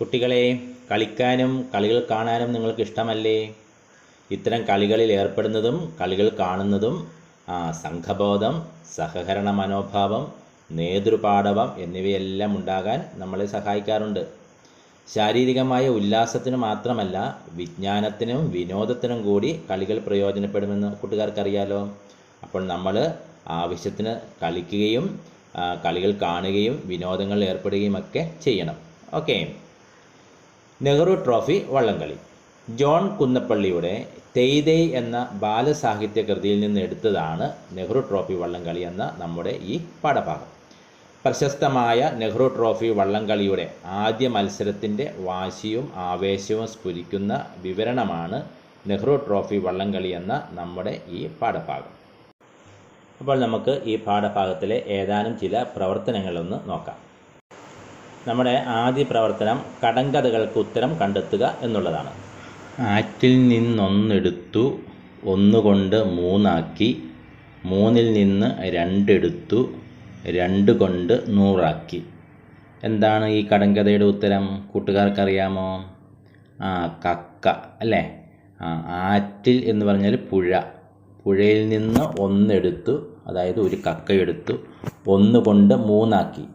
കുട്ടികളെ, കളിക്കാനും കളികൾ കാണാനും നിങ്ങൾക്ക് ഇഷ്ടമല്ലേ? ഇത്തരം കളികളിൽ ഏർപ്പെടുന്നതും കളികൾ കാണുന്നതും സംഘബോധം, സഹകരണ മനോഭാവം, നേതൃപാടവം എന്നിവയെല്ലാം ഉണ്ടാകാൻ നമ്മളെ സഹായിക്കാറുണ്ട്. ശാരീരികമായ ഉല്ലാസത്തിന് മാത്രമല്ല, വിജ്ഞാനത്തിനും വിനോദത്തിനും കൂടി കളികൾ പ്രയോജനപ്പെടുമെന്ന് കൂട്ടുകാർക്കറിയാലോ. അപ്പോൾ നമ്മൾ ആവശ്യത്തിന് കളിക്കുകയും കളികൾ കാണുകയും വിനോദങ്ങളിൽ ഏർപ്പെടുകയും ഒക്കെ ചെയ്യണം. ഓക്കെ. നെഹ്റു ട്രോഫി വള്ളംകളി ജോൺ കുന്നപ്പള്ളിയുടെ തെയ്തേയ് എന്ന ബാലസാഹിത്യ കൃതിയിൽ നിന്ന് എടുത്തതാണ് നെഹ്റു ട്രോഫി വള്ളംകളി എന്ന നമ്മുടെ ഈ പാഠഭാഗം. പ്രശസ്തമായ നെഹ്റു ട്രോഫി വള്ളംകളിയുടെ ആദ്യ മത്സരത്തിൻ്റെ വാശിയും ആവേശവും സ്ഫുരിക്കുന്ന വിവരണമാണ് നെഹ്റു ട്രോഫി വള്ളംകളി എന്ന നമ്മുടെ ഈ പാഠഭാഗം. അപ്പോൾ നമുക്ക് ഈ പാഠഭാഗത്തിലെ ഏതാനും ചില പ്രവർത്തനങ്ങളൊന്ന് നോക്കാം. നമ്മുടെ ആദ്യ പ്രവർത്തനം കടങ്കഥകൾക്ക് ഉത്തരം കണ്ടെത്തുക എന്നുള്ളതാണ്. ആറ്റിൽ നിന്നൊന്നെടുത്തു, ഒന്നുകൊണ്ട് മൂന്നാക്കി, മൂന്നിൽ നിന്ന് രണ്ടെടുത്തു, രണ്ട് കൊണ്ട് നൂറാക്കി. എന്താണ് ഈ കടങ്കഥയുടെ ഉത്തരം? കൂട്ടുകാർക്കറിയാമോ? കക്ക അല്ലേ? ആറ്റിൽ എന്ന് പറഞ്ഞാൽ പുഴ. പുഴയിൽ നിന്ന് ഒന്നെടുത്തു, അതായത് ഒരു കക്കയെടുത്തു, ഒന്നുകൊണ്ട് മൂന്നാക്കി.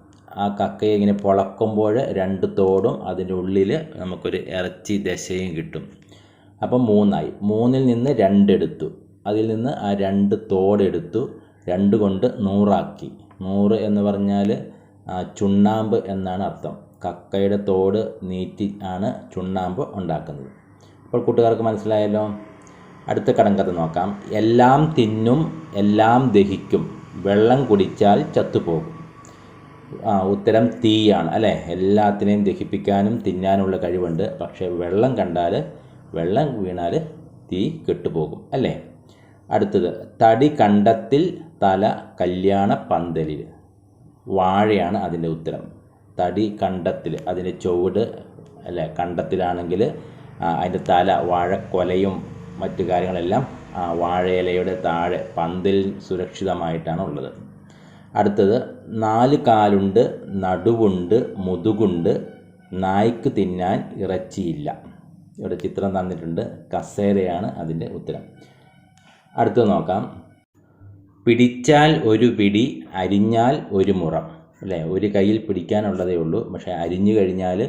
ആ കക്കയെ ഇങ്ങനെ പൊളക്കുമ്പോൾ രണ്ട് തോടും അതിൻ്റെ ഉള്ളിൽ നമുക്കൊരു ഇറച്ചി ദശയും കിട്ടും. അപ്പം മൂന്നായി. മൂന്നിൽ നിന്ന് രണ്ടെടുത്തു, അതിൽ നിന്ന് ആ രണ്ട് തോടെടുത്തു, രണ്ട് കൊണ്ട് നൂറാക്കി. നൂറ് എന്ന് പറഞ്ഞാൽ ചുണ്ണാമ്പ് എന്നാണ് അർത്ഥം. കക്കയുടെ തോട് നീറ്റി ആണ് ചുണ്ണാമ്പ് ഉണ്ടാക്കുന്നത്. അപ്പോൾ കൂട്ടുകാർക്ക് മനസ്സിലായല്ലോ. അടുത്ത കടങ്കഥ നോക്കാം. എല്ലാം തിന്നും എല്ലാം ദഹിക്കും, വെള്ളം കുടിച്ചാൽ ചത്തുപോകും. ഉത്തരം തീയാണ് അല്ലേ? എല്ലാത്തിനെയും ദഹിപ്പിക്കാനും തിന്നാനുള്ള കഴിവുണ്ട്. പക്ഷേ വെള്ളം വീണാൽ തീ കെട്ടുപോകും അല്ലേ? അടുത്തത് തടി കണ്ടത്തിൽ തല കല്യാണ പന്തലിൽ. വാഴയാണ് അതിൻ്റെ ഉത്തരം. തടി കണ്ടത്തിൽ, അതിൻ്റെ ചുവട് അല്ലേ? കണ്ടത്തിലാണെങ്കിൽ അതിൻ്റെ തല, വാഴക്കൊലയും മറ്റു കാര്യങ്ങളെല്ലാം വാഴയിലയുടെ താഴെ പന്തൽ സുരക്ഷിതമായിട്ടാണ് ഉള്ളത്. അടുത്തത് 4 കാലുണ്ട്, നടുവുണ്ട്, മുതുകുണ്ട്, നായ്ക്ക് തിന്നാൻ ഇറച്ചിയില്ല. ഇവിടെ ചിത്രം തന്നിട്ടുണ്ട്. കസേരയാണ് അതിൻ്റെ ഉത്തരം. അടുത്തത് നോക്കാം. പിടിച്ചാൽ ഒരു പിടി, അരിഞ്ഞാൽ ഒരു മുറം അല്ലേ? ഒരു കയ്യിൽ പിടിക്കാനുള്ളതേ ഉള്ളൂ, പക്ഷേ അരിഞ്ഞു കഴിഞ്ഞാൽ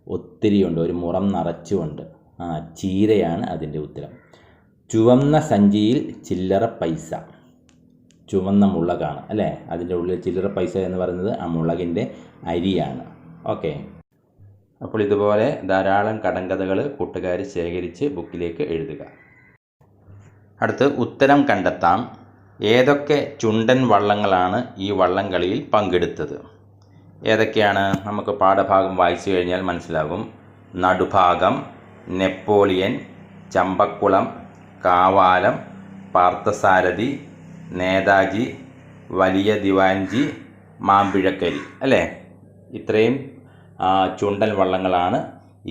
ഒത്തിരിയുണ്ട്, ഒരു മുറം നിറച്ചുമുണ്ട്. ചീരയാണ് അതിൻ്റെ ഉത്തരം. ചുവന്ന സഞ്ചിയിൽ ചില്ലറ പൈസ. ചുവന്ന മുളകാണ് അല്ലേ? അതിൻ്റെ ഉള്ളിൽ ചില്ലറ പൈസ എന്ന് പറയുന്നത് ആ മുളകിൻ്റെ അരിയാണ്. ഓക്കെ. അപ്പോൾ ഇതുപോലെ ധാരാളം കടങ്കഥകൾ കൂട്ടുകാർ ശേഖരിച്ച് ബുക്കിലേക്ക് എഴുതുക. അടുത്ത് ഉത്തരം കണ്ടെത്താം. ഏതൊക്കെ ചുണ്ടൻ വള്ളങ്ങളാണ് ഈ വള്ളംകളിയിൽ പങ്കെടുത്തത്? ഏതൊക്കെയാണ്? നമുക്ക് പാഠഭാഗം വായിച്ചു കഴിഞ്ഞാൽ മനസ്സിലാകും. നടുഭാഗം, നെപ്പോളിയൻ, ചമ്പക്കുളം, കാവാലം, പാർത്ഥസാരഥി, നേതാജി, വലിയ ദിവാൻജി, മാമ്പിഴക്കരി അല്ലേ? ഇത്രയും ചുണ്ടൻ വള്ളങ്ങളാണ്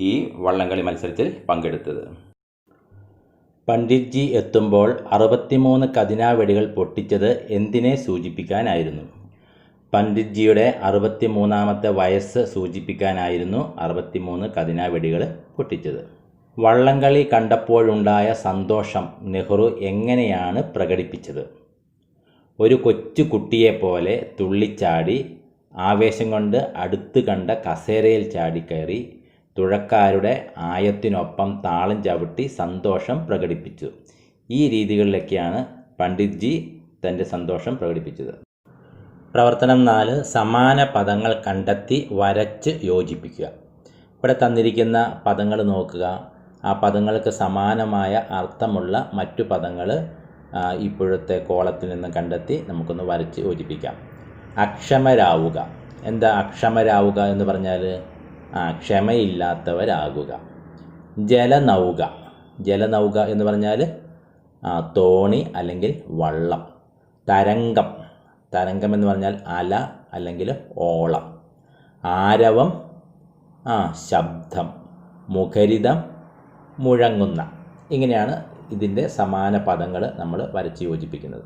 ഈ വള്ളംകളി മത്സരത്തിൽ പങ്കെടുത്തത്. പണ്ഡിറ്റ്ജി എത്തുമ്പോൾ 63 കതിനാവെടികൾ പൊട്ടിച്ചത് എന്തിനെ സൂചിപ്പിക്കാനായിരുന്നു? പണ്ഡിറ്റ്ജിയുടെ 63ാമത്തെ വയസ്സ് സൂചിപ്പിക്കാനായിരുന്നു 63 കതിനാവെടികൾ പൊട്ടിച്ചത്. വള്ളംകളി കണ്ടപ്പോഴുണ്ടായ സന്തോഷം നെഹ്റു എങ്ങനെയാണ് പ്രകടിപ്പിച്ചത്? ഒരു കൊച്ചു കുട്ടിയെപ്പോലെ തുള്ളിച്ചാടി, ആവേശം കൊണ്ട് അടുത്ത് കണ്ട കസേരയിൽ ചാടിക്കയറി, തുഴക്കാരുടെ ആയത്തിനൊപ്പം താളം ചവിട്ടി സന്തോഷം പ്രകടിപ്പിച്ചു. ഈ രീതികളിലൊക്കെയാണ് പണ്ഡിറ്റ്ജി തൻ്റെ സന്തോഷം പ്രകടിപ്പിച്ചത്. പ്രവർത്തനം 4. സമാന പദങ്ങൾ കണ്ടെത്തി വരച്ച് യോജിപ്പിക്കുക. ഇവിടെ തന്നിരിക്കുന്ന പദങ്ങൾ നോക്കുക. ആ പദങ്ങൾക്ക് സമാനമായ അർത്ഥമുള്ള മറ്റു പദങ്ങൾ ഇപ്പോഴത്തെ കോളത്തിൽ നിന്ന് കണ്ടെത്തി നമുക്കൊന്ന് വരച്ച് യോജിപ്പിക്കാം. അക്ഷമരാവുക. എന്താ അക്ഷമരാവുക എന്ന് പറഞ്ഞാൽ? ക്ഷമയില്ലാത്തവരാകുക. ജലനൗക. ജലനൗക എന്ന് പറഞ്ഞാൽ തോണി അല്ലെങ്കിൽ വള്ളം. തരംഗം. തരംഗം എന്ന് പറഞ്ഞാൽ അല അല്ലെങ്കിൽ ഓളം. ആരവം, ശബ്ദം. മുഖരിതം, മുഴങ്ങുന്ന. ഇങ്ങനെയാണ് ഇതിൻ്റെ സമാന പദങ്ങൾ നമ്മൾ വരച്ച് യോജിപ്പിക്കുന്നത്.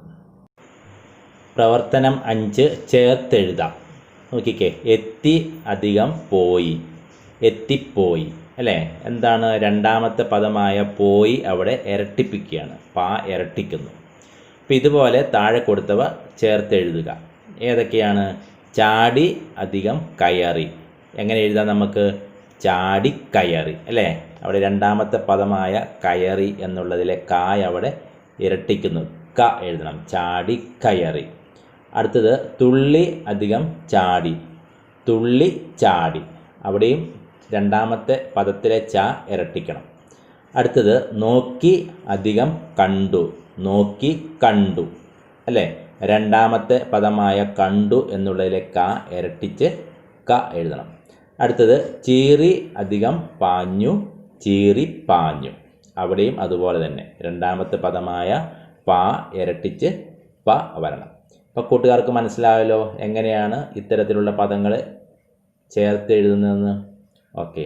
പ്രവർത്തനം 5 ചേർത്തെഴുതാം. നോക്കിക്കേ. എത്തി അധികം പോയി. എത്തിപ്പോയി അല്ലേ? എന്താണ് രണ്ടാമത്തെ പദമായ പോയി അവിടെ ഇരട്ടിപ്പിക്കുകയാണ്, പാ ഇരട്ടിക്കുന്നു. അപ്പം ഇതുപോലെ താഴെ കൊടുത്തവ ചേർത്ത് എഴുതുക. ഏതൊക്കെയാണ്? ചാടി അധികം കയറി. എങ്ങനെ എഴുതാം നമുക്ക്? ചാടി കയറി അല്ലേ? അവിടെ രണ്ടാമത്തെ പദമായ കയറി എന്നുള്ളതിലെ കായ് അവിടെ ഇരട്ടിക്കുന്നു, ക എഴുതണം, ചാടി കയറി. അടുത്തത് തുള്ളി അധികം ചാടി, തുള്ളി ചാടി. അവിടെയും രണ്ടാമത്തെ പദത്തിലെ ച ഇരട്ടിക്കണം. അടുത്തത് നോക്കി അധികം കണ്ടു, നോക്കി കണ്ടു അല്ലേ? രണ്ടാമത്തെ പദമായ കണ്ടു എന്നുള്ളതിലെ ക ഇരട്ടിച്ച് ക എഴുതണം. അടുത്തത് ചീറി അധികം പാഞ്ഞു, ചീറി പാഞ്ഞു. അവിടെയും അതുപോലെ തന്നെ രണ്ടാമത്തെ പദമായ പാ ഇരട്ടിച്ച് പ വരണം. അപ്പോൾ കൂട്ടുകാർക്ക് മനസ്സിലായല്ലോ എങ്ങനെയാണ് ഇത്തരത്തിലുള്ള പദങ്ങൾ ചേർത്ത് എഴുതുന്നതെന്ന്. ഓക്കെ.